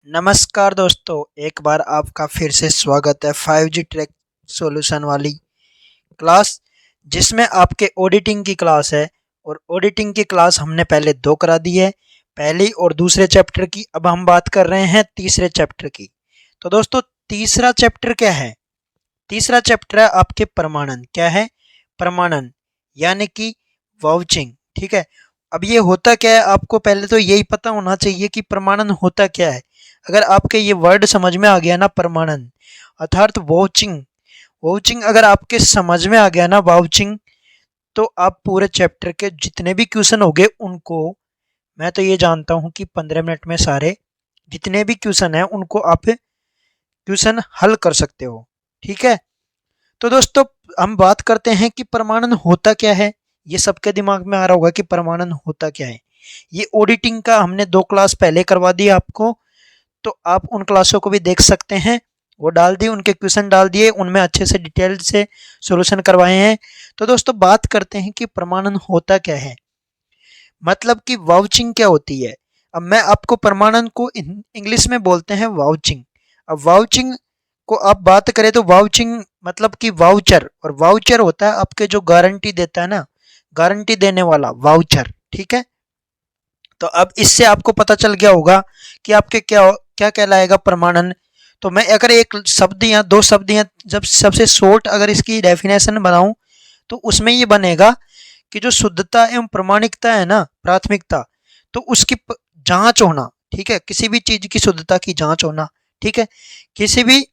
नमस्कार दोस्तों, एक बार आपका फिर से स्वागत है 5G ट्रैक सॉल्यूशन वाली क्लास, जिसमें आपके ऑडिटिंग की क्लास है। और ऑडिटिंग की क्लास हमने पहले 2 करा दी है, पहली और दूसरे चैप्टर की। अब हम बात कर रहे हैं तीसरे चैप्टर की। तो दोस्तों, तीसरा चैप्टर क्या है? तीसरा चैप्टर है आपके प्रमाणन। क्या है? प्रमाणन, यानी कि वाउचिंग। ठीक है। अब ये होता क्या है, आपको पहले तो यही पता होना चाहिए कि प्रमाणन होता क्या है। अगर आपके ये वर्ड समझ में आ गया ना, प्रमाणन अर्थात वाउचिंग, वाउचिंग अगर आपके समझ में आ गया ना, वाउचिंग, तो आप पूरे चैप्टर के जितने भी क्वेश्चन होंगे उनको, मैं तो ये जानता हूँ कि 15 मिनट में सारे जितने भी क्वेश्चन हैं उनको आप क्वेश्चन हल कर सकते हो। ठीक है। तो दोस्तों, हम बात करते हैं कि प्रमाणन होता क्या है। ये सबके दिमाग में आ रहा होगा कि प्रमाणन होता क्या है। ये ऑडिटिंग का हमने 2 क्लास पहले करवा दी आपको, तो आप उन क्लासों को भी देख सकते हैं। वो डाल दी, उनके क्वेश्चन डाल दिए, उनमें अच्छे से डिटेल से सॉल्यूशन करवाए हैं। तो दोस्तों, बात करते हैं कि प्रमाणन होता क्या है, मतलब कि वाउचिंग क्या होती है। अब मैं आपको प्रमाणन को इंग्लिश में बोलते हैं वाउचिंग। अब वाउचिंग को आप बात करें तो वाउचिंग मतलब कि वाउचर, और वाउचर होता है आपके जो गारंटी देता है ना, गारंटी देने वाला वाउचर। ठीक है। तो अब इससे आपको पता चल गया होगा कि आपके क्या क्या कहलाएगा प्रमाणन। तो मैं अगर एक शब्द या 2 शब्द या जब सबसे शॉर्ट अगर इसकी डेफिनेशन बनाऊं, तो उसमें ये बनेगा कि जो शुद्धता एवं प्रामाणिकता है ना, प्राथमिकता, तो उसकी जांच होना। ठीक है। किसी भी चीज की शुद्धता की जांच होना। ठीक है। किसी भी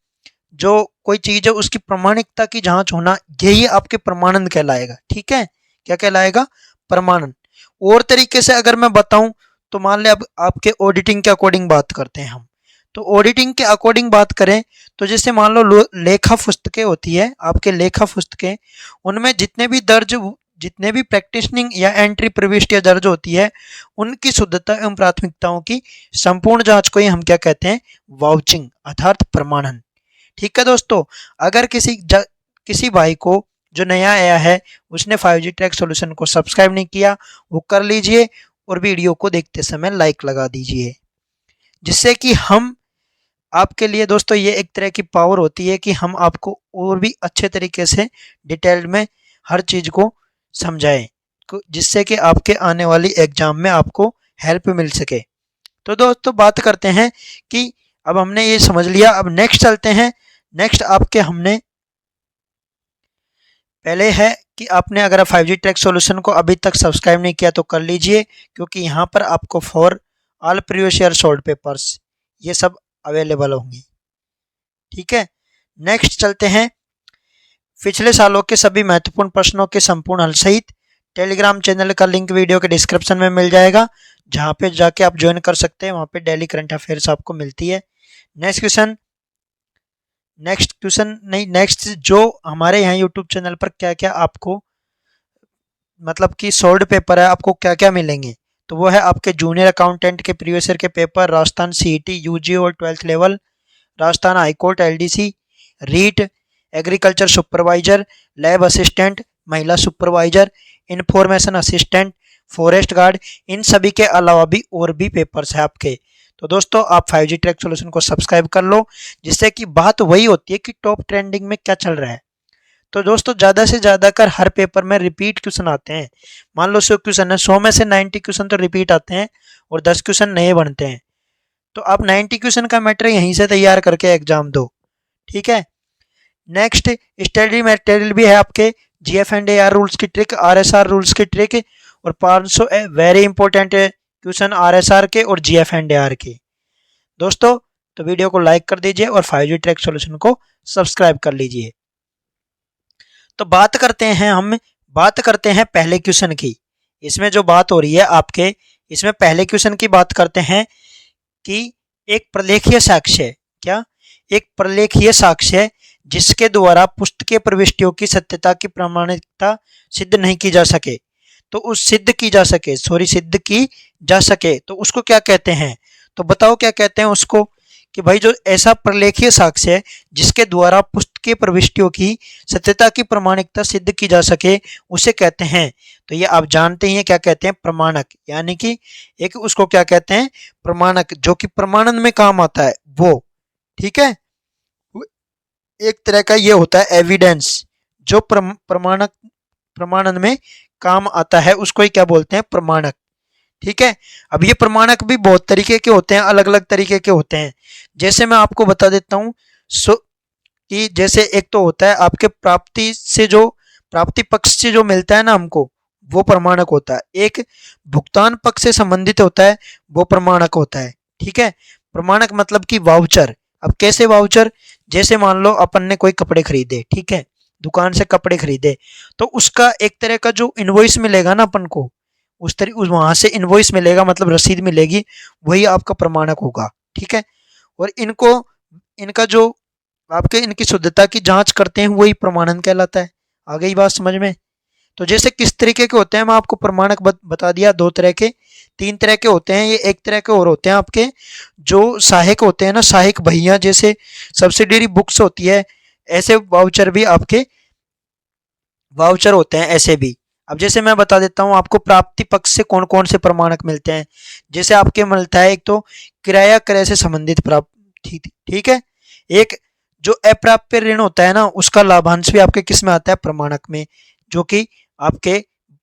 जो कोई चीज है उसकी प्रामाणिकता की जांच होना, यही आपके प्रमाणन कहलाएगा। ठीक है। क्या कहलाएगा? प्रमाणन। और तरीके से अगर मैं बताऊं, तो मान ले अब आपके ऑडिटिंग के अकॉर्डिंग बात करते हैं हम। तो ऑडिटिंग के अकॉर्डिंग बात करें तो जैसे मान लो लेखा पुस्तकें होती है, आपके लेखा पुस्तकें, उनमें जितने भी प्रैक्टिशनिंग या एंट्री प्रविष्टियां दर्ज होती है, उनकी शुद्धता एवं प्राथमिकताओं की संपूर्ण जांच को ही हम क्या कहते हैं? वाउचिंग अर्थात प्रमाणन। ठीक है दोस्तों, अगर किसी भाई को जो नया आया है, उसने 5G ट्रैक सॉल्यूशन को सब्सक्राइब नहीं किया, वो कर लीजिए, और वीडियो को देखते समय लाइक लगा दीजिए, जिससे कि हम आपके लिए दोस्तों, ये एक तरह की पावर होती है कि हम आपको और भी अच्छे तरीके से डिटेल में हर चीज़ को समझाएं, जिससे कि आपके आने वाली एग्जाम में आपको हेल्प मिल सके। तो दोस्तों, बात करते हैं कि अब हमने ये समझ लिया, अब नेक्स्ट चलते हैं। नेक्स्ट आपके हमने पहले है कि आपने अगर 5G ट्रैक सॉल्यूशन को अभी तक सब्सक्राइब नहीं किया तो कर लीजिए, क्योंकि यहाँ पर आपको for all previous year solve papers ये सब अवेलेबल होंगे। ठीक है। नेक्स्ट चलते हैं, पिछले सालों के सभी महत्वपूर्ण प्रश्नों के संपूर्ण हल सहित टेलीग्राम चैनल का लिंक वीडियो के डिस्क्रिप्शन में मिल जाएगा, जहाँ पे जाके आप ज्वाइन कर सकते हैं। वहाँ पे डेली करंट अफेयर्स आपको मिलती है। नेक्स्ट क्वेश्चन नहीं, नेक्स्ट जो हमारे यहाँ यूट्यूब चैनल पर क्या क्या आपको मतलब कि सोल्ड पेपर है, आपको क्या क्या मिलेंगे, तो वो है आपके जूनियर अकाउंटेंट के प्रीवियस ईयर के पेपर, राजस्थान सीईटी यूजी और 12th level, Rajasthan high court LDC, REET, agriculture supervisor, lab assistant, महिला supervisor, information assistant, forest guard, इन सभी के अलावा भी और भी पेपर्स है आपके। तो दोस्तों, आप 5G ट्रैक सॉल्यूशन को सब्सक्राइब कर लो, जिससे कि बात वही होती है कि टॉप ट्रेंडिंग में क्या चल रहा है। तो दोस्तों, ज़्यादा से ज़्यादा कर हर पेपर में रिपीट क्वेश्चन आते हैं। मान लो 100 क्वेश्चन है, 100 में से 90 क्वेश्चन तो रिपीट आते हैं और 10 क्वेश्चन नए बनते हैं। तो आप 90 क्वेश्चन का मैटर यहीं से तैयार करके एग्जाम दो। ठीक है। नेक्स्ट, स्टडी मटेरियल भी है आपके, GF&AR रूल्स की ट्रिक, RSR रूल्स की ट्रिक, और 500 वेरी इंपॉर्टेंट क्वेश्चन RSR के और GF&AR के। दोस्तों, तो वीडियो को लाइक कर दीजिए और 5G ट्रैक सॉल्यूशन को सब्सक्राइब कर लीजिए। तो बात करते हैं पहले क्वेश्चन की। इसमें जो बात हो रही है आपके, इसमें पहले क्वेश्चन की बात करते हैं कि एक प्रलेखीय साक्ष्य, क्या? एक प्रलेखीय साक्ष्य जिसके द्वारा पुस्तकीय प्रविष्टियों की सत्यता की प्रामाणिकता सिद्ध नहीं की जा सके, तो उस सिद्ध की जा सके तो उसको क्या कहते हैं? तो बताओ क्या कहते हैं उसको? कि भाई जो ऐसा प्रलेखीय साक्ष्य है जिसके द्वारा पुस्तकीय प्रविष्टियों की सत्यता की प्रमाणिकता सिद्ध की जा सके उसे कहते हैं। तो ये आप जानते ही हैं क्या कहते हैं, प्रमाणक। यानी कि एक उसको क्या कहते हैं, प्रमाणक, जो कि प्रमाणन में काम आता है वो। ठीक है, एक तरह का ये होता है एविडेंस, जो प्रमाणक प्रमाणन में काम आता है उसको ही क्या बोलते हैं, प्रमाणक। ठीक है, अब ये प्रमाणक भी बहुत तरीके के होते हैं, अलग अलग तरीके के होते हैं। जैसे मैं आपको बता देता हूँ कि जैसे एक तो होता है आपके प्राप्ति से जो, प्राप्ति पक्ष से जो मिलता है ना हमको, वो प्रमाणक होता है। एक भुगतान पक्ष से संबंधित होता है, वो प्रमाणक होता है। ठीक है, प्रमाणक मतलब कि वाउचर। अब कैसे वाउचर, जैसे मान लो अपन ने कोई कपड़े खरीदे, ठीक है, दुकान से कपड़े खरीदे, तो उसका एक तरह का जो इनवॉइस मिलेगा ना अपन को, उस तरह वहां से इनवॉइस मिलेगा, मतलब रसीद मिलेगी, वही आपका प्रमाणक होगा। ठीक है, और इनको, इनका जो आपके इनकी शुद्धता की जांच करते हैं वही प्रमाणन कहलाता है। आ गई बात समझ में। तो जैसे किस तरीके के होते हैं, मैं आपको प्रमाणक बता दिया, दो तरह के, तीन तरह के होते हैं ये। एक तरह के और होते हैं आपके जो सहायक होते हैं ना, सहायक भैया, जैसे सब्सिडरी बुक्स होती है, ऐसे वाउचर भी आपके वाउचर होते हैं ऐसे भी। अब जैसे मैं बता देता हूँ आपको प्राप्ति पक्ष से कौन कौन से प्रमाणक मिलते हैं। जैसे आपके मिलता है, एक तो किराया क्रय से संबंधित प्राप्ति, ठीक है। एक जो अप्राप्य ऋण होता है ना, उसका लाभांश भी आपके किस में आता है, प्रमाणक में, जो कि आपके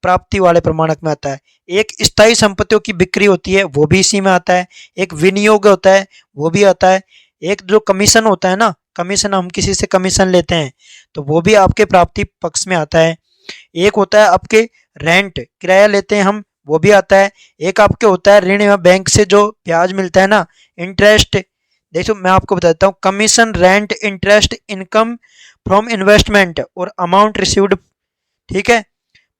प्राप्ति वाले प्रमाणक में आता है। एक स्थायी संपत्तियों की बिक्री होती है, वो भी इसी में आता है। एक विनियोग होता है, वो भी आता है। एक जो कमीशन होता है ना, कमीशन, हम किसी से कमीशन लेते हैं, तो वो भी आपके प्राप्ति पक्ष में आता है। एक होता है आपके रेंट, किराया लेते हैं हम, वो भी आता है। एक आपके होता है ऋण या बैंक से जो ब्याज मिलता है ना, इंटरेस्ट। देखो मैं आपको बताता हूँ, commission, rent, interest, income from investment और अमाउंट रिसीव्ड। ठीक है,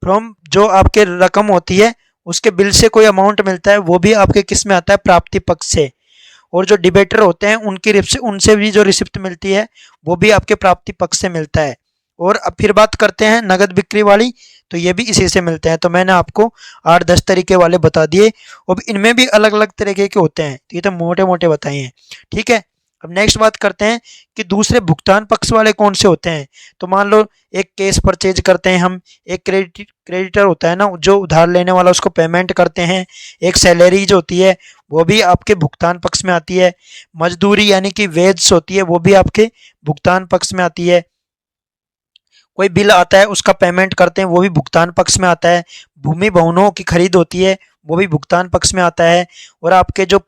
फ्रॉम जो आपके रकम होती है, उसके बिल से कोई अमाउंट मिलता है, वो भी आपके किस में आता है, प्राप्ति पक्ष से। और जो डिबेटर होते हैं उनकी उनसे भी जो रिसिप्ट मिलती है, वो भी आपके प्राप्ति पक्ष से मिलता है। और अब फिर बात करते हैं नगद बिक्री वाली, तो ये भी इसी से मिलते हैं। तो मैंने आपको 8-10 तरीके वाले बता दिए, अब इनमें भी अलग अलग तरीके के होते हैं, तो ये तो मोटे मोटे बताए हैं। ठीक है, अब नेक्स्ट बात करते हैं कि दूसरे भुगतान पक्ष वाले कौन से होते हैं। तो मान लो एक केस परचेज करते हैं हम, एक क्रेडिटर होता है ना, जो उधार लेने वाला, उसको पेमेंट करते हैं। एक सैलरी जो होती है, वो भी आपके भुगतान पक्ष में आती है। मजदूरी यानी कि वेज होती है, वो भी आपके भुगतान पक्ष में आती है। कोई बिल आता है, उसका पेमेंट करते हैं, वो भी भुगतान पक्ष में आता है। भूमि भवनों की खरीद होती है, वो भी भुगतान पक्ष में आता है। और आपके जो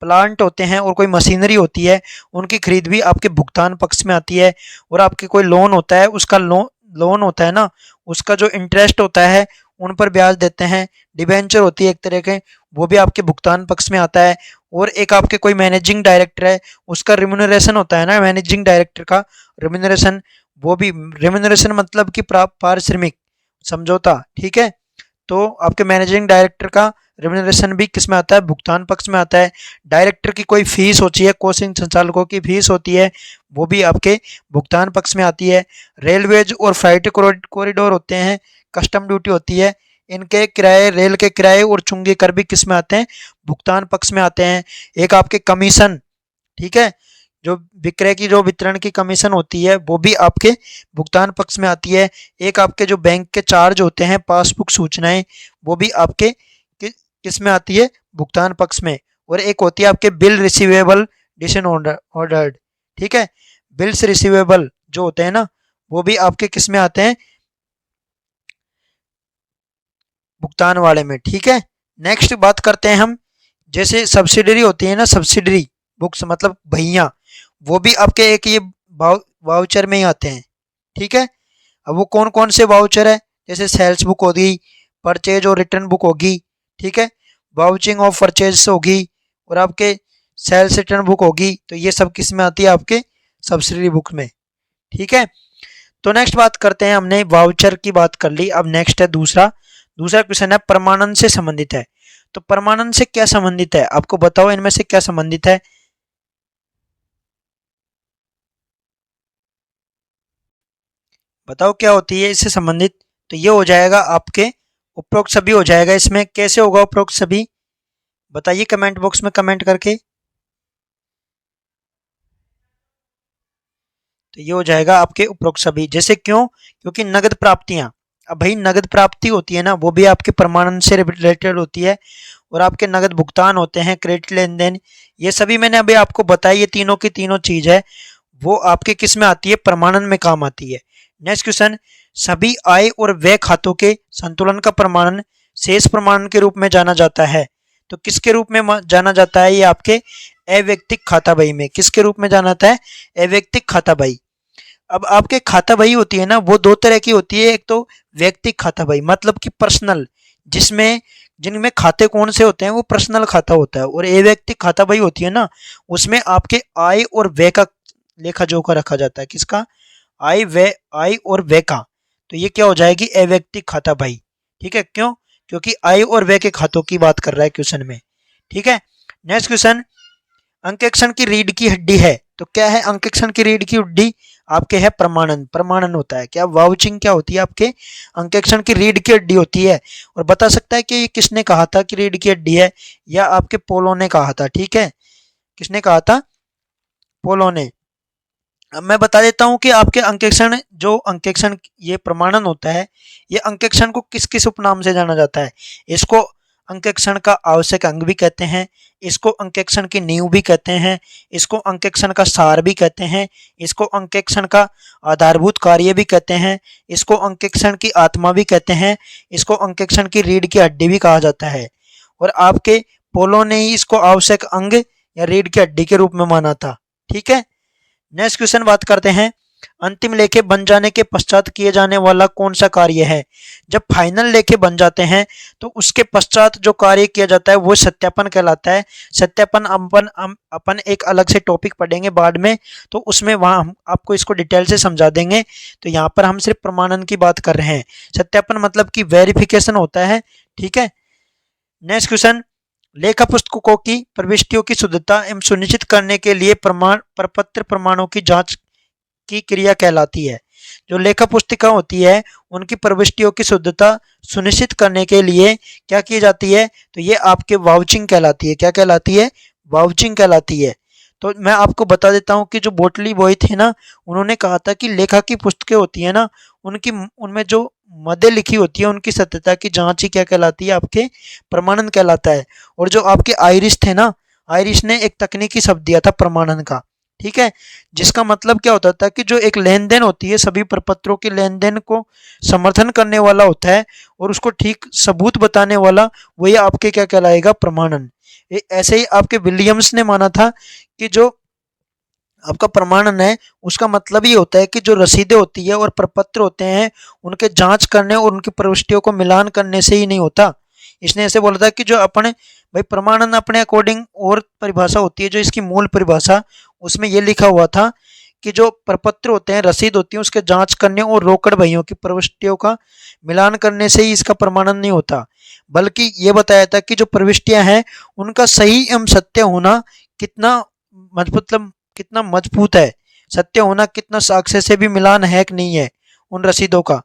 प्लांट होते हैं और कोई मशीनरी होती है, उनकी खरीद भी आपके भुगतान पक्ष में आती है। और आपके कोई लोन होता है, उसका लोन होता है ना, उसका जो इंटरेस्ट होता है, उन पर ब्याज देते हैं। डिबेंचर होती है एक तरह के, वो भी आपके भुगतान पक्ष में आता है। और एक आपके कोई मैनेजिंग डायरेक्टर है, उसका रिम्यूनरेशन होता है ना, मैनेजिंग डायरेक्टर का रिम्यूनरेशन, वो भी, रिम्यूनरेशन मतलब कि पारिश्रमिक समझौता। ठीक है, तो आपके मैनेजिंग डायरेक्टर का रिम्यूनरेशन भी किस में आता है, भुगतान पक्ष में आता है। डायरेक्टर की कोई फीस होती है, कोचिंग संचालकों की फीस होती है, वो भी आपके भुगतान पक्ष में आती है। रेलवेज और फ्लाइट कॉरिडोर होते हैं, कस्टम ड्यूटी होती है, इनके किराए, रेल के किराए और चुंगी कर भी किस में आते हैं, भुगतान पक्ष में आते हैं। एक आपके कमीशन, ठीक है, जो विक्रय की, जो वितरण की कमीशन होती है, वो भी आपके भुगतान पक्ष में आती है। एक आपके जो बैंक के चार्ज होते हैं, पासबुक सूचनाएं, वो भी आपके किस में आती है, भुगतान पक्ष में। और एक होती है आपके बिल रिसीवेबल डिशन ऑर्डर्ड। ठीक है, बिल्स रिसीवेबल जो होते हैं ना, वो भी आपके किस में आते हैं, भुगतान वाले में। ठीक है, नेक्स्ट बात करते हैं हम, जैसे सब्सिडरी होती है ना, सब्सिडरी बुक्स मतलब भैया, वो भी आपके एक ये वाउचर में ही आते हैं। ठीक है, अब वो कौन कौन से वाउचर है, जैसे सेल्स बुक होगी, परचेज और रिटर्न बुक होगी, ठीक है, वाउचिंग ऑफ परचेज होगी, और आपके सेल्स रिटर्न बुक होगी। तो ये सब किस में आती है, आपके सब्सिडरी बुक में। ठीक है, तो नेक्स्ट बात करते हैं, हमने वाउचर की बात कर ली, अब नेक्स्ट है दूसरा दूसरा क्वेश्चन है प्रमाणन से संबंधित है। तो प्रमाणन से क्या संबंधित है, आपको बताओ इनमें से क्या संबंधित है। बताओ क्या होती है इससे संबंधित। तो ये हो जाएगा आपके उपरोक्त सभी हो जाएगा। इसमें कैसे होगा उपरोक्त सभी, बताइए कमेंट बॉक्स में कमेंट करके। तो ये हो जाएगा आपके उपरोक्त सभी। जैसे क्यों? क्योंकि नगद प्राप्तियां, अब भाई नगद प्राप्ति होती है ना, वो भी आपके प्रमाणन से रिलेटेड होती है। और आपके नगद भुगतान होते हैं, क्रेडिट लेन देन, ये सभी मैंने अभी आपको बताया, ये तीनों की तीनों चीज है, वो आपके किस में आती है? प्रमाणन में काम आती है। नेक्स्ट क्वेश्चन, सभी आय और व्यय खातों के संतुलन का प्रमाणन शेष प्रमाणन के रूप में जाना जाता है। तो किसके रूप में जाना जाता है? ये आपके अवैयक्तिक खाता बही में। किसके रूप में जाना जाता है? अवैयक्तिक खाता बही। अब आपके खाता बही होती है ना, वो दो तरह की होती है। एक तो व्यक्तिक खाता बही, मतलब कि पर्सनल, जिसमें जिनमें खाते कौन से होते हैं? वो पर्सनल खाता होता है। और अवैयक्तिक खाता बही होती है ना, उसमें आपके आय और व्यय का लेखा जोखा रखा जाता है। किसका? आय और व्यय का। तो ये क्या हो जाएगी? अवैयक्तिक खाता बही। ठीक है, क्यों? क्योंकि आय और व्यय के खातों की बात कर रहा है क्वेश्चन में। ठीक है, नेक्स्ट क्वेश्चन, अंकेक्षण की रीढ़ की हड्डी है। तो क्या है अंकेक्षण की रीढ़ की हड्डी? आपके है प्रमाणन। प्रमाणन होता है क्या? वाउचिंग क्या होती है? आपके अंकेक्षण की रीढ़ की हड्डी होती है। और बता सकता है कि ये किसने कहा था कि रीढ़ की हड्डी है? या आपके पोलो ने कहा था। ठीक है, किसने कहा था? पोलो ने। अब मैं बता देता हूं कि आपके अंकेक्षण, जो अंकेक्षण ये प्रमाणन होता है, ये अंकेक्षण को किस किस उपनाम से जाना जाता है? इसको अंकेक्षण का आवश्यक अंग भी कहते हैं, इसको अंकेक्षण की नींव भी कहते हैं, इसको अंकेक्षण का सार भी कहते हैं, इसको अंकेक्षण का आधारभूत कार्य भी कहते हैं, इसको अंकेक्षण की आत्मा भी कहते हैं, इसको अंकेक्षण की रीढ़ की हड्डी भी कहा जाता है। और आपके पोलो ने ही इसको आवश्यक अंग या रीढ़ की हड्डी के रूप में माना था। ठीक है, नेक्स्ट क्वेश्चन बात करते हैं, अंतिम लेखे बन जाने के पश्चात किए जाने वाला कौन सा कार्य है? जब फाइनल लेखे बन जाते हैं तो उसके पश्चात जो कार्य किया जाता है वो सत्यापन कहलाता है। सत्यापन अपन एक अलग से टॉपिक पढ़ेंगे बाद में, तो उसमें वहाँ हम आपको इसको डिटेल से समझा देंगे। तो यहाँ पर हम सिर्फ प्रमाणन की बात कर रहे हैं। सत्यापन मतलब कि वेरिफिकेशन होता है। ठीक है, नेक्स्ट क्वेश्चन, लेखा पुस्तकों की प्रविष्टियों की शुद्धता एवं सुनिश्चित करने के लिए प्रमाण प्रपत्र प्रमाणों की जांच की क्रिया कहलाती है। जो लेखा पुस्तिका होती है उनकी प्रविष्टियों की शुद्धता सुनिश्चित करने के लिए क्या की जाती है? तो ये आपके वाउचिंग कहलाती है। क्या कहलाती है? वाउचिंग कहलाती है। तो मैं आपको बता देता हूँ कि जो बोटली बॉय थे ना, उन्होंने कहा था कि लेखा की पुस्तकें होती है ना, उनकी उनमें जो मदें लिखी होती है उनकी सत्यता की जांच ही क्या कहलाती है? आपके प्रमाणन कहलाता है। और जो आपके आयरिश थे ना, आयरिश ने एक तकनीकी शब्द दिया था प्रमाणन का। ठीक है, जिसका मतलब क्या होता था कि जो एक लेन देन होती है, सभी प्रपत्रों के लेन देन को समर्थन करने वाला होता है और उसको ठीक सबूत बताने वाला, वही आपके क्या कहलाएगा? प्रमाणन। ऐसे ही आपके विलियम्स ने माना था कि जो आपका प्रमाणन है उसका मतलब ये होता है कि जो रसीदें होती है और प्रपत्र होते हैं उनके जांच करने और उनकी प्रविष्टियों को मिलान करने से ही नहीं होता। इसने ऐसे बोला था कि जो अपने भाई प्रमाणन अपने अकॉर्डिंग और परिभाषा होती है, जो इसकी मूल परिभाषा, उसमें ये लिखा हुआ था कि जो प्रपत्र होते हैं, रसीद होती है, उसके जांच करने और रोकड़ बहियों की प्रविष्टियों का मिलान करने से ही इसका प्रमाणन नहीं होता। बल्कि ये बताया था कि जो प्रविष्टियां हैं उनका सही एवं सत्य होना कितना मतलब कितना मजबूत है, सत्य होना कितना साक्ष्य से भी मिलान है कि नहीं है उन रसीदों का।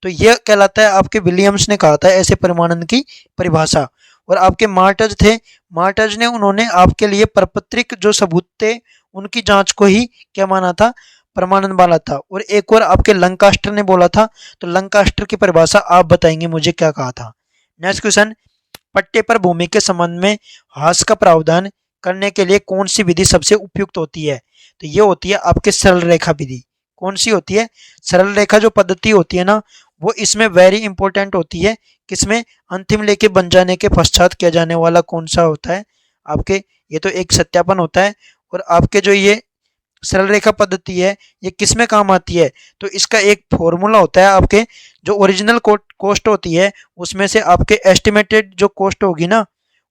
तो यह कहलाता है, आपके विलियम्स ने कहा था ऐसे प्रमाणन की परिभाषा। और आपके मार्टज थे, मार्टज ने उन्होंने आपके लिए प्रपत्रिक जो सबूत थे उनकी जांच को ही क्या माना था? प्रमाणन वाला था। और एक और आपके लंकास्टर ने बोला था। तो लंकास्टर की परिभाषा आप बताएंगे मुझे क्या कहा था। नेक्स्ट क्वेश्चन, पट्टे पर भूमि के संबंध में हास का प्रावधान करने के लिए कौन सी विधि सबसे उपयुक्त होती है? तो ये होती है आपके सरल रेखा विधि। कौन सी होती है? सरल रेखा जो पद्धति होती है ना, वो इसमें वेरी इंपॉर्टेंट होती है। किसमें? अंतिम लेके बन जाने के पश्चात किया जाने वाला कौन सा होता है? आपके ये तो एक सत्यापन होता है। और आपके जो ये सरल रेखा पद्धति है ये किस में काम आती है? तो इसका एक फॉर्मूला होता है। आपके जो ओरिजिनल कॉस्ट होती है उसमें से आपके एस्टिमेटेड जो कॉस्ट होगी ना,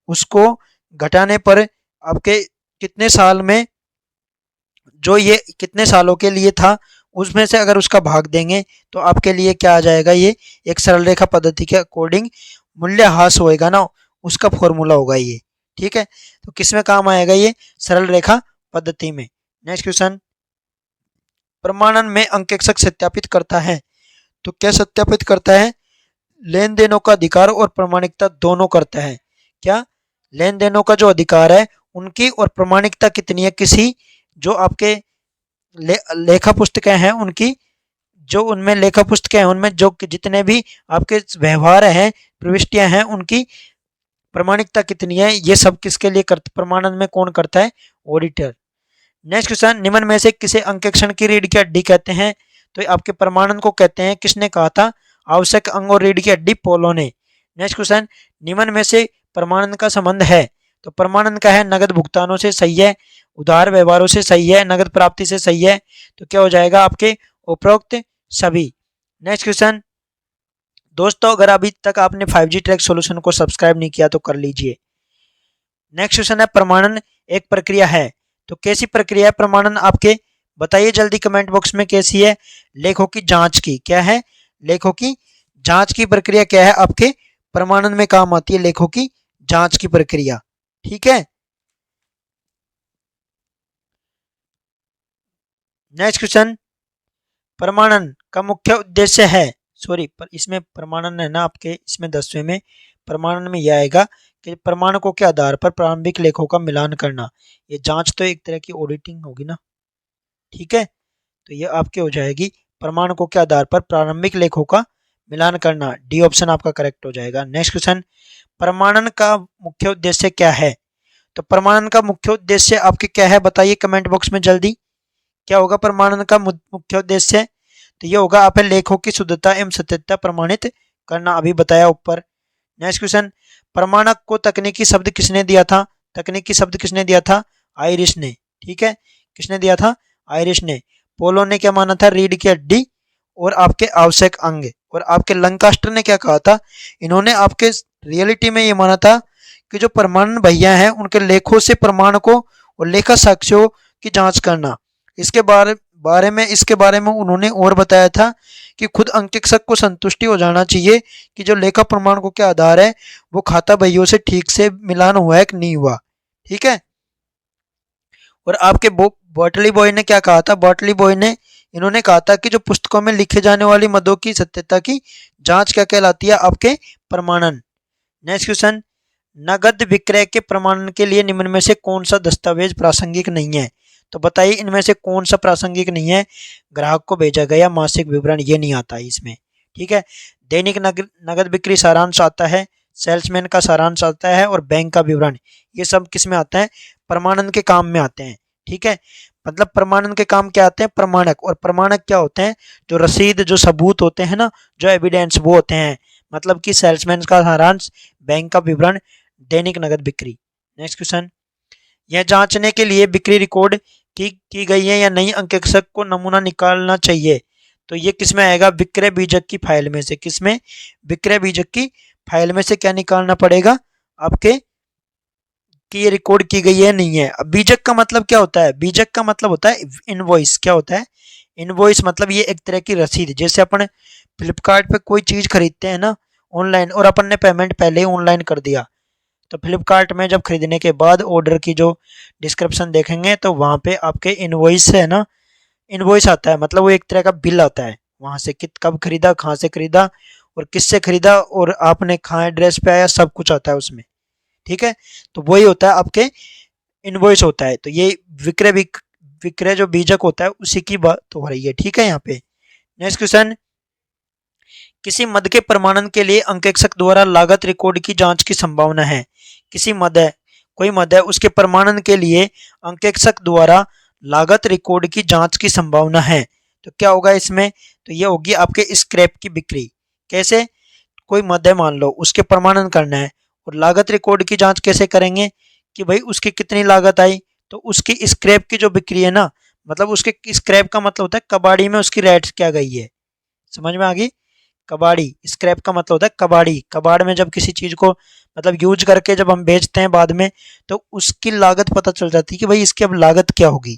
उसको घटाने पर आपके कितने साल में, जो ये कितने सालों के लिए था, उसमें से अगर उसका भाग देंगे तो आपके लिए क्या आ जाएगा? ये एक सरल रेखा पद्धति के अकॉर्डिंग मूल्यह्रास होएगा ना, उसका फॉर्मूला होगा ये। ठीक है, तो किस में काम आएगा? ये सरल रेखा पद्धति में। नेक्स्ट क्वेश्चन, प्रमाणन में अंकेक्षक सत्यापित करता है। तो क्या सत्यापित करता है? लेन देनों का अधिकार और प्रामाणिकता दोनों करता है। क्या? लेन देनों का जो अधिकार है उनकी और प्रामाणिकता कितनी है किसी जो आपके लेखा पुस्तकें हैं उनकी, जो उनमें लेखा पुस्तकें हैं उनमें जो जितने भी आपके व्यवहार हैं, प्रविष्टियां हैं, उनकी प्रामाणिकता कितनी है, ये सब किसके लिए प्रमाणन में कौन करता है? ऑडिटर। नेक्स्ट क्वेश्चन, निम्न में से किसे अंकेक्षण की रीढ़ की हड्डी कहते हैं? तो आपके प्रमाणन को कहते हैं, किसने कहा था? आवश्यक अंग और रीढ़ की हड्डी पोलो ने। नेक्स्ट क्वेश्चन, निम्न में से प्रमाणन का संबंध है? तो प्रमाणन का है नगद भुगतानों से सही है, उधार व्यवहारों से सही है, नगद प्राप्ति से सही है। तो क्या हो जाएगा आपके उपरोक्त सभी। नेक्स्ट क्वेश्चन, दोस्तों अगर अभी तक आपने 5G ट्रैक सॉल्यूशन को सब्सक्राइब नहीं किया तो कर लीजिए। नेक्स्ट क्वेश्चन है, प्रमाणन एक प्रक्रिया है, तो कैसी प्रक्रिया है प्रमाणन आपके? बताइए जल्दी कमेंट बॉक्स में कैसी है? लेखों की जांच की। क्या है? लेखों की जांच की प्रक्रिया क्या है आपके प्रमाणन में काम आती है? लेखों की जांच की प्रक्रिया। ठीक है। नेक्स्ट क्वेश्चन, प्रमाणन का मुख्य उद्देश्य है, सॉरी पर इसमें प्रमाणन है ना आपके, इसमें 10वें में प्रमाणन में यह आएगा कि प्रमाणकों के आधार पर प्रारंभिक लेखों का मिलान करना। ये जांच तो एक तरह की ऑडिटिंग होगी ना। ठीक है, तो ये आपके हो जाएगी प्रमाणकों के आधार पर प्रारंभिक लेखों का मिलान करना। डी ऑप्शन आपका करेक्ट हो जाएगा। नेक्स्ट क्वेश्चन, प्रमाणन का मुख्य उद्देश्य क्या है? तो प्रमाणन का मुख्य उद्देश्य आपके क्या है? बताइए कमेंट बॉक्स में जल्दी। क्या होगा प्रमाणन का मुख्य उद्देश्य? तो ये होगा आप लेखों की शुद्धता एवं सत्यता प्रमाणित करना, अभी बताया ऊपर। नेक्स्ट क्वेश्चन, प्रमाणक को तकनीकी शब्द किसने दिया था? तकनीकी शब्द किसने दिया था? आयरिश ने। ठीक है, किसने दिया था? आयरिश ने। पोलो ने क्या माना था? रीढ़ की हड्डी और आपके आवश्यक अंग। और आपके लंकास्टर ने क्या कहा था? इन्होंने आपके रियलिटी में ये माना था कि जो प्रमाणन भैया हैं उनके लेखों से प्रमाणकों और लेखा साक्ष्यों की जांच करना। इसके बारे में उन्होंने और बताया था कि खुद अंकेक्षक को संतुष्टि हो जाना चाहिए कि जो लेखा प्रमाणकों के आधार है वो खाता बहियों से ठीक से मिलान हुआ है कि नहीं हुआ। ठीक है। और आपके बॉटली बॉय ने क्या कहा था? बॉटली बॉय ने इन्होंने कहा था कि जो पुस्तकों में लिखे जाने वाली मदों की सत्यता की जांच क्या कहलाती है? आपके प्रमाणन। नेक्स्ट क्वेश्चन, नगद विक्रय के प्रमाणन के लिए निम्न में से कौन सा दस्तावेज प्रासंगिक नहीं है? तो बताइए इनमें से कौन सा प्रासंगिक नहीं है? ग्राहक को भेजा गया मासिक विवरण, ये नहीं आता है इसमें। ठीक है, दैनिक नगद बिक्री सारांश आता है, सेल्समैन का सारांश आता है और बैंक का विवरण, ये सब किस में आता है? प्रमाणन के काम में आते हैं। ठीक है, मतलब प्रमाणन के काम क्या आते हैं? प्रमाणक। और प्रमाणक क्या होते हैं? जो रसीद, जो सबूत होते हैं ना, जो एविडेंस, वो होते हैं। मतलब कि सेल्समैन का सारांश, बैंक का विवरण, दैनिक नगद बिक्री। नेक्स्ट क्वेश्चन, यह जांचने के लिए बिक्री रिकॉर्ड की गई है या नहीं अंकेक्षक को नमूना निकालना चाहिए। तो ये किस में आएगा? विक्रय बीजक की फाइल में से। किसमें? विक्रय बीजक की फाइल में से क्या निकालना पड़ेगा आपके? कि ये रिकॉर्ड की गई है नहीं है। अब बीजक का मतलब क्या होता है? बीजक का मतलब होता है इनवॉइस। क्या होता है? इनवॉइस मतलब ये एक तरह की रसीद। जैसे अपन फ्लिपकार्ट पे कोई चीज खरीदते हैं ना ऑनलाइन, और अपन ने पेमेंट पहले ही ऑनलाइन कर दिया, तो फ्लिपकार्ट में जब खरीदने के बाद ऑर्डर की जो डिस्क्रिप्शन देखेंगे तो वहाँ पे आपके इनवॉइस है ना, इनवॉइस आता है, मतलब वो एक तरह का बिल आता है वहाँ से, कि कब खरीदा, कहाँ से खरीदा और किससे खरीदा और आपने कहाँ एड्रेस पे आया, सब कुछ आता है उसमें। ठीक है, तो वही होता है आपके इनवॉइस होता है। तो ये विक्रय जो बीजक होता है उसी की बात हो रही है। ठीक है यहाँ पे। नेक्स्ट क्वेश्चन, किसी मद के प्रमाणन के लिए अंकेक्षक द्वारा लागत रिकॉर्ड की जांच की संभावना है। किसी मद है, कोई मद है, उसके प्रमाणन के लिए अंकेक्षक द्वारा लागत रिकॉर्ड की जांच की संभावना है। तो क्या होगा इसमें? तो ये होगी आपके स्क्रैप की बिक्री। कैसे? कोई मद है मान लो, उसके प्रमाणन करना है और लागत रिकॉर्ड की जांच कैसे करेंगे कि भाई उसकी कितनी लागत आई। तो उसकी स्क्रैप की जो बिक्री है ना, मतलब उसके स्क्रैप का मतलब होता है कबाड़ी में उसकी रेट क्या गई है। समझ में आ गई? कबाड़ी, स्क्रैप का मतलब होता है कबाड़ी। कबाड़ में जब किसी चीज को मतलब यूज करके जब हम बेचते हैं बाद में, तो उसकी लागत पता चल जाती है कि भाई इसकी अब लागत क्या होगी।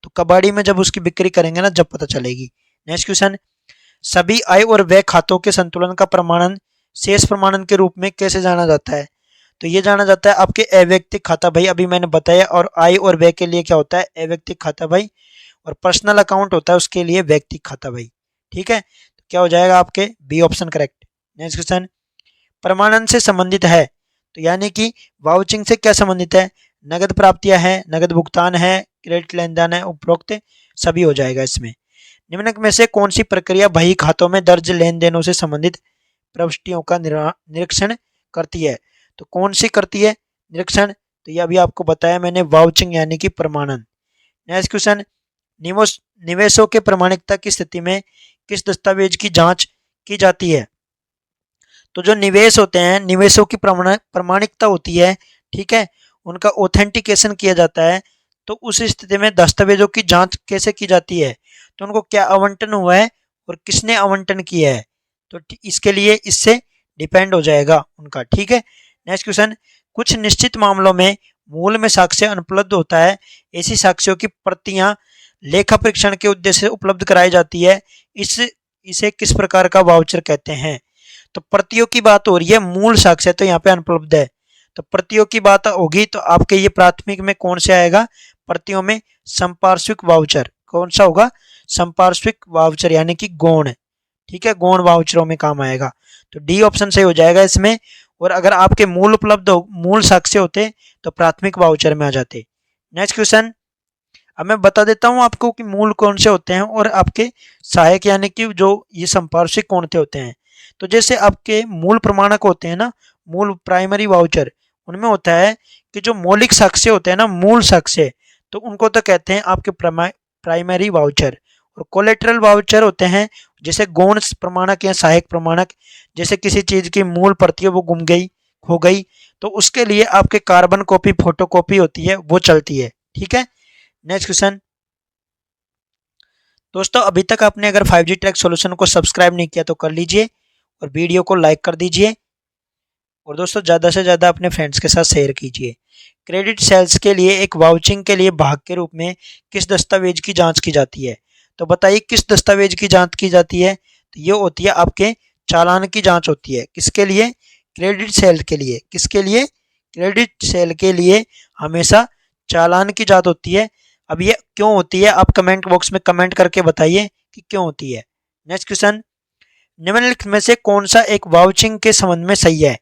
तो कबाड़ी में जब उसकी बिक्री करेंगे ना, जब पता चलेगी। नेक्स्ट क्वेश्चन, सभी आय और व्यय खातों के संतुलन का प्रमाणन शेष प्रमाणन के रूप में कैसे जाना जाता है? तो ये जाना जाता है आपके अवैयक्तिक खाता भाई, अभी मैंने बताया। और आय और व्यय के लिए क्या होता है? अवैयक्तिक खाता भाई। और पर्सनल अकाउंट होता है उसके लिए वैयक्तिक खाता भाई। ठीक है, तो क्या हो जाएगा आपके? B option correct. Next question, प्रमाणन से संबंधित है, तो यानी कि वाउचिंग से क्या संबंधित है? नगद प्राप्तियां है, नगद भुगतान है, क्रेडिट लेन देन है, उपरोक्त सभी हो जाएगा इसमें। निम्नलिखित में से कौन सी प्रक्रिया बही खातों में दर्ज लेन देनों से संबंधित प्रविष्टियों का निरीक्षण करती है? तो कौन सी करती है निरीक्षण? तो ये अभी आपको बताया मैंने, वाउचिंग यानी कि प्रमाणन। नेक्स्ट क्वेश्चन, निवेशों के प्रमाणिकता की स्थिति में किस दस्तावेज की जांच की जाती है? तो जो निवेश होते हैं, निवेशों की प्रमाणिकता होती है, ठीक है, उनका ऑथेंटिकेशन किया जाता है। तो उस स्थिति में दस्तावेजों की जांच कैसे की जाती है? तो उनको क्या आवंटन हुआ है और किसने आवंटन किया है, तो इसके लिए इससे डिपेंड हो जाएगा उनका, ठीक है। नेक्स्ट क्वेश्चन, कुछ निश्चित मामलों में मूल में साक्ष्य अनुपलब्ध होता है, ऐसी साक्ष्यों की प्रतियां लेखा परीक्षण के उद्देश्य से उपलब्ध कराई जाती है, इसे किस प्रकार का वाउचर कहते हैं? तो प्रतियों की बात हो रही है, मूल साक्ष्य तो यहाँ पे अनुपलब्ध है। तो प्रतियों की बात होगी तो आपके ये प्राथमिक में कौन से आएगा? प्रतियों में संपार्श्विक वाउचर। कौन सा होगा? संपार्श्विक वाउचर यानी कि गौण, ठीक है, गौण वाउचरों में काम आएगा। तो डी ऑप्शन सही हो जाएगा इसमें। और अगर आपके मूल उपलब्ध हो, मूल साक्ष्य होते तो प्राथमिक वाउचर में आ जाते। नेक्स्ट क्वेश्चन, अब मैं बता देता हूँ आपको कि मूल कौन से होते हैं और आपके सहायक यानी कि जो ये संपार्श्विक कौन से होते हैं। तो जैसे आपके मूल प्रमाणक होते हैं ना, मूल प्राइमरी वाउचर, उनमें होता है कि जो मौलिक साक्ष्य होते हैं ना, मूल साक्ष्य, तो उनको तो कहते हैं आपके प्राइमरी वाउचर। और कोलेटरल वाउचर होते हैं जैसे गौण प्रमाणक या सहायक प्रमाणक, जैसे किसी चीज की मूल प्रति वो गुम गई, खो गई, तो उसके लिए आपके कार्बन कॉपी, फोटो कॉपी होती है, वो चलती है, ठीक है। नेक्स्ट क्वेश्चन, दोस्तों अभी तक आपने अगर 5G ट्रैक सॉल्यूशन को सब्सक्राइब नहीं किया तो कर लीजिए और वीडियो को लाइक कर दीजिए और दोस्तों ज़्यादा से ज़्यादा अपने फ्रेंड्स के साथ शेयर कीजिए। क्रेडिट सेल्स के लिए एक वाउचिंग के लिए भाग के रूप में किस दस्तावेज की जांच की जाती है? तो बताइए किस दस्तावेज की जांच की जाती है? तो ये होती है आपके चालान की जांच होती है। किसके लिए? क्रेडिट सेल के लिए। किसके लिए? क्रेडिट सेल के लिए हमेशा चालान की जांच होती है। अब ये क्यों होती है, आप कमेंट बॉक्स में कमेंट करके बताइए कि क्यों होती है। नेक्स्ट क्वेश्चन, निम्नलिखित में से कौन सा एक वाउचिंग के संबंध में सही है?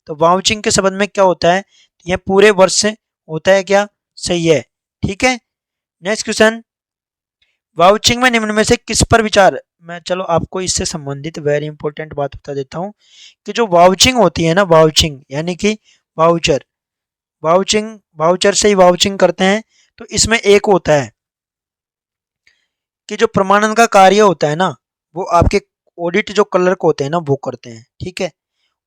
तो वाउचिंग के संबंध में क्या होता है? यह पूरे वर्ष से होता है क्या? सही है, ठीक है। नेक्स्ट क्वेश्चन, वाउचिंग में निम्न में से किस पर विचार, मैं चलो आपको इससे संबंधित वेरी इंपॉर्टेंट बात बता देता हूँ कि जो वाउचिंग होती है ना, वाउचिंग यानी कि वाउचर, वाउचर से ही वाउचिंग करते हैं। तो इसमें एक होता है कि जो प्रमाणन का कार्य होता है ना, वो आपके ऑडिट जो क्लर्क होते हैं ना वो करते हैं, ठीक है।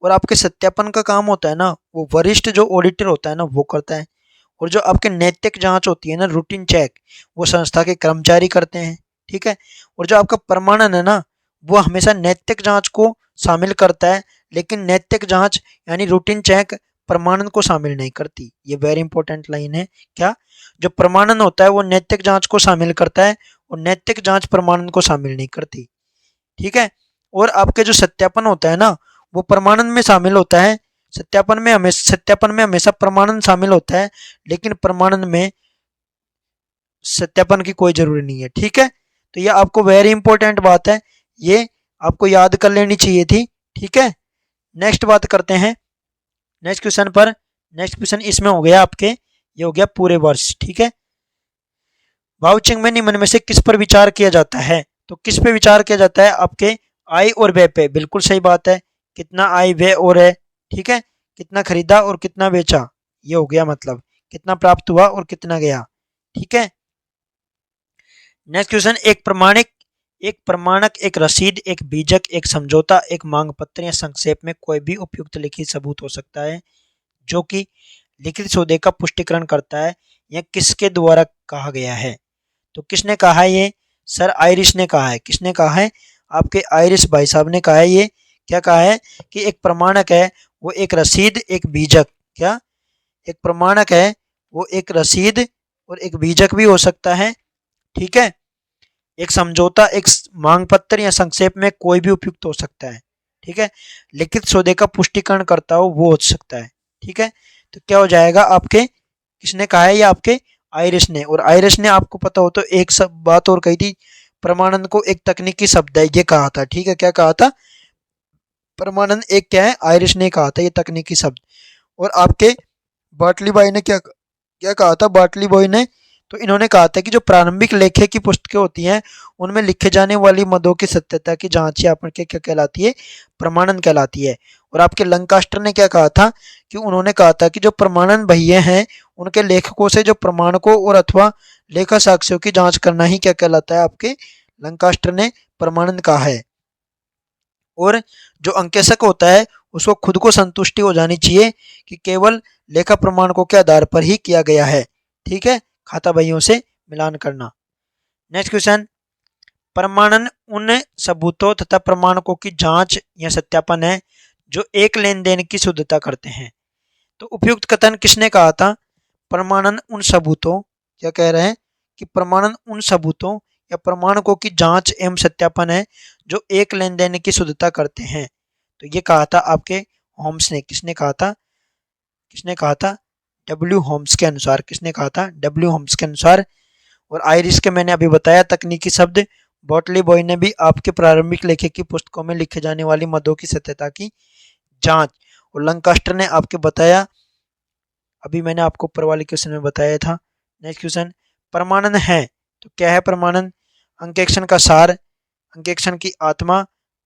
और आपके सत्यापन का काम होता है ना, वो वरिष्ठ जो ऑडिटर होता है ना वो करता है। और जो आपके नैतिक जांच होती है ना, रूटीन चेक, वो संस्था के कर्मचारी करते हैं, ठीक है। और जो आपका प्रमाणन है ना, वो हमेशा नैतिक जांच को शामिल करता है, लेकिन नैतिक जांच यानी रूटीन चेक प्रमाणन को शामिल नहीं करती। ये वेरी इंपॉर्टेंट लाइन है। क्या? जो प्रमाणन होता है वो नैतिक जांच को शामिल करता है और नैतिक जांच प्रमाणन को शामिल नहीं करती, ठीक है। और आपके जो सत्यापन होता है ना, वो प्रमाणन में शामिल होता है। सत्यापन में हमेशा प्रमाणन शामिल होता है, लेकिन प्रमाणन में सत्यापन की कोई जरूरी नहीं है, ठीक है। तो ये आपको वेरी इंपॉर्टेंट बात है, ये आपको याद कर लेनी चाहिए थी, ठीक है। नेक्स्ट बात करते हैं नेक्स्ट क्वेश्चन पर। नेक्स्ट क्वेश्चन इसमें हो गया आपके, ये हो गया पूरे वर्ष, ठीक है। वाउचिंग में निम्न में से किस पर विचार किया जाता है? तो किस पे विचार किया जाता है? आपके आय और व्यय पे। बिल्कुल सही बात है, कितना आय व्यय और है, ठीक है। कितना खरीदा और कितना बेचा, ये हो गया, मतलब कितना प्राप्त हुआ और कितना गया, ठीक है। नेक्स्ट क्वेश्चन, एक प्रमाणक, एक रसीद, एक बीजक, एक समझौता, एक मांग पत्र या संक्षेप में कोई भी उपयुक्त लिखित सबूत हो सकता है जो कि लिखित सौदे का पुष्टिकरण करता है या किसके द्वारा कहा गया है? तो किसने कहा है ये? सर आयरिश ने कहा है। किसने कहा है? आपके आयरिश भाई साहब ने कहा है। ये क्या कहा है कि एक प्रमाणक है वो एक रसीद, एक बीजक, क्या एक प्रमाणक है वो एक रसीद और एक बीजक भी हो सकता है, ठीक है। एक समझौता, एक मांग पत्र या संक्षेप में कोई भी उपयुक्त हो सकता है, ठीक है। लिखित सौदे का पुष्टिकरण करता हो वो हो सकता है, ठीक है। तो क्या हो जाएगा आपके, किसने कहा है? ये आपके आयरिश ने। और आयरिश ने आपको पता हो तो एक सब बात और कही थी, प्रमाणन को एक तकनीकी शब्द है, ये कहा था, ठीक है। क्या कहा था? प्रमाणन एक क्या है? आयरिश ने कहा था ये तकनीकी शब्द। और आपके बाटली भाई ने क्या क्या कहा था? बाटली बॉय ने, तो इन्होंने कहा था कि जो प्रारंभिक लेखे की पुस्तकें होती हैं उनमें लिखे जाने वाली मदों की सत्यता की जांच या आपके क्या कहलाती है, प्रमाणन कहलाती है। और आपके लंकास्टर ने क्या कहा था कि उन्होंने कहा था कि जो प्रमाणन भैया हैं उनके लेखकों से जो प्रमाणकों और अथवा लेखा साक्ष्यों की जांच करना ही क्या कहलाता है, आपके लंकास्टर ने प्रमाणन कहा है। और जो अंकेशक होता है उसको खुद को संतुष्टि हो जानी चाहिए कि केवल लेखा प्रमाणकों के आधार पर ही किया गया है। ठीक है, खाता बहियों से मिलान करना। नेक्स्ट क्वेश्चन, प्रमाणन उन सबूतों तथा प्रमाणकों की जांच या सत्यापन है जो एक लेन देन की शुद्धता करते हैं। तो उपयुक्त कथन किसने कहा था? प्रमाणन उन सबूतों, क्या कह रहे हैं कि प्रमाणन उन सबूतों या प्रमाणकों की जांच एवं सत्यापन है जो एक लेन देन की शुद्धता करते हैं। तो ये कहा था आपके होम्स ने। किसने कहा था? किसने कहा था? डब्ल्यू होम्स के अनुसार। किसने कहा था? डब्ल्यू होम्स के अनुसार। और आयरिश के मैंने अभी बताया तकनीकी शब्द। बॉटली बॉय ने भी आपके प्रारंभिक लेखे की पुस्तकों में लिखे जाने वाली मदों की सत्यता की जांच। और लंकास्टर ने आपके बताया, अभी मैंने आपको ऊपर वाले क्वेश्चन में बताया था। नेक्स्ट क्वेश्चन, प्रमाणन है तो क्या है प्रमाणन? अंकेक्षण का सार, अंकेक्षण की आत्मा,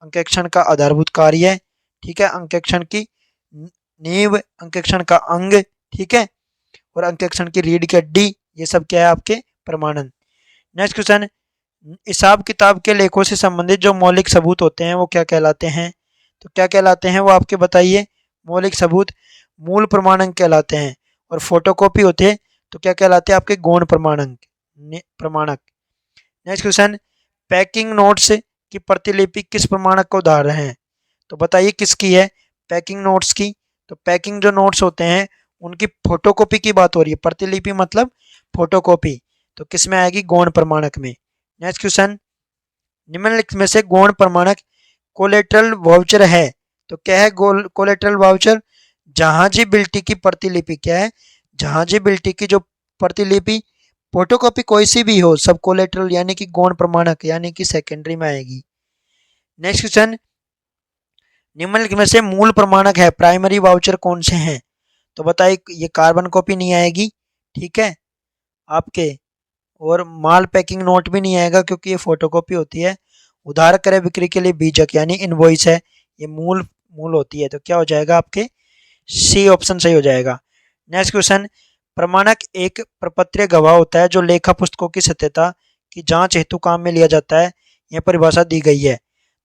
अंकेक्षण का आधारभूत कार्य, ठीक है, अंकेक्षण की नींव, अंकेक्षण का अंग, ठीक है, और अंकेक्षण की रीढ़ की हड्डी, ये सब क्या है आपके प्रमाणन। नेक्स्ट क्वेश्चन, हिसाब किताब के लेखों से संबंधित जो मौलिक सबूत होते हैं वो क्या कहलाते हैं? तो क्या कहलाते हैं वो आपके बताइए। मौलिक सबूत मूल प्रमाणक कहलाते हैं। और फोटोकॉपी होते हैं तो क्या कहलाते हैं आपके गौण प्रमाणक। नेक्स्ट क्वेश्चन, पैकिंग नोट्स की प्रतिलिपि किस प्रमाणक का उदाहरण है? तो बताइए किसकी है पैकिंग नोट्स की? तो पैकिंग जो नोट्स होते हैं उनकी फोटोकॉपी की बात हो रही है। प्रतिलिपि मतलब फोटोकॉपी, तो किस में आएगी? गौण प्रमाणक में। नेक्स्ट क्वेश्चन, निम्नलिखित में से गौण प्रमाणक कोलेटरल वाउचर है तो क्या है? कोलेटरल वाउचर जहाजीबिलिटी की प्रतिलिपि। क्या है? जहाजीबिलिटी की जो प्रतिलिपि, फोटोकॉपी कोई सी भी हो, सब कोलेटरल यानी कि गौण प्रमाणक यानी कि सेकेंडरी में आएगी। नेक्स्ट क्वेश्चन, निम्नलिखित में से मूल प्रमाणक है प्राइमरी वाउचर कौन से हैं? तो बताइए, ये कार्बन कॉपी नहीं आएगी, ठीक है आपके, और माल पैकिंग नोट भी नहीं आएगा क्योंकि ये फोटोकॉपी होती है। उधार क्रय बिक्री के लिए बीजक यानी इनवॉइस है, ये मूल मूल होती है। तो क्या हो जाएगा आपके? सी ऑप्शन सही हो जाएगा। नेक्स्ट क्वेश्चन, प्रमाणक एक प्रपत्रीय गवाह होता है जो लेखा पुस्तकों की सत्यता की जांच हेतु काम में लिया जाता है। यह परिभाषा दी गई है।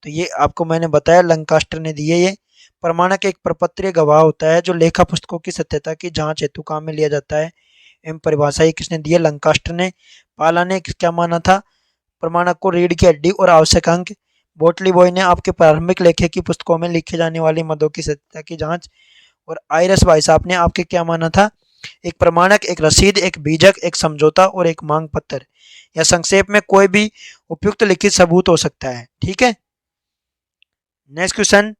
तो ये आपको मैंने बताया, लंकास्टर ने दी है ये। प्रमाणक एक प्रपत्रीय गवाह होता है जो लेखा पुस्तकों की सत्यता की जांच हेतु काम में लिया जाता है। एम परिभाषा ये किसने दी है? लंकास्टर ने। पाला ने क्या माना था? प्रमाणक को रीढ़ की हड्डी और आवश्यक अंक। बोटली बॉय ने आपके प्रारंभिक लेखे की पुस्तकों में लिखे जाने वाली मदों की सत्यता की जांच। और आयरस भाई साहब ने आपके क्या माना था? एक प्रमाणक एक रसीद, एक बीजक, एक समझौता और एक मांग पत्र, या संक्षेप में कोई भी उपयुक्त लिखित सबूत हो सकता है। ठीक है, नेक्स्ट क्वेश्चन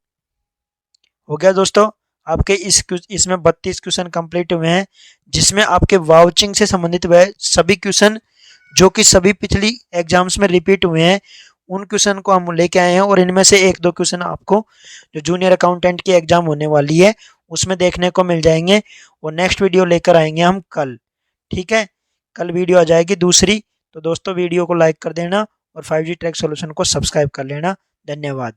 हो गया दोस्तों। आपके इसमें 32 क्वेश्चन कंप्लीट हुए हैं जिसमें आपके वाउचिंग से संबंधित वह सभी क्वेश्चन जो कि सभी पिछली एग्जाम्स में रिपीट हुए हैं उन क्वेश्चन को हम लेके आए हैं। और इनमें से एक दो क्वेश्चन आपको जो जूनियर अकाउंटेंट की एग्जाम होने वाली है उसमें देखने को मिल जाएंगे। और नेक्स्ट वीडियो लेकर आएंगे हम कल। ठीक है, कल वीडियो आ जाएगी दूसरी। तो दोस्तों वीडियो को लाइक कर देना और 5G ट्रैक सॉल्यूशन को सब्सक्राइब कर लेना। धन्यवाद।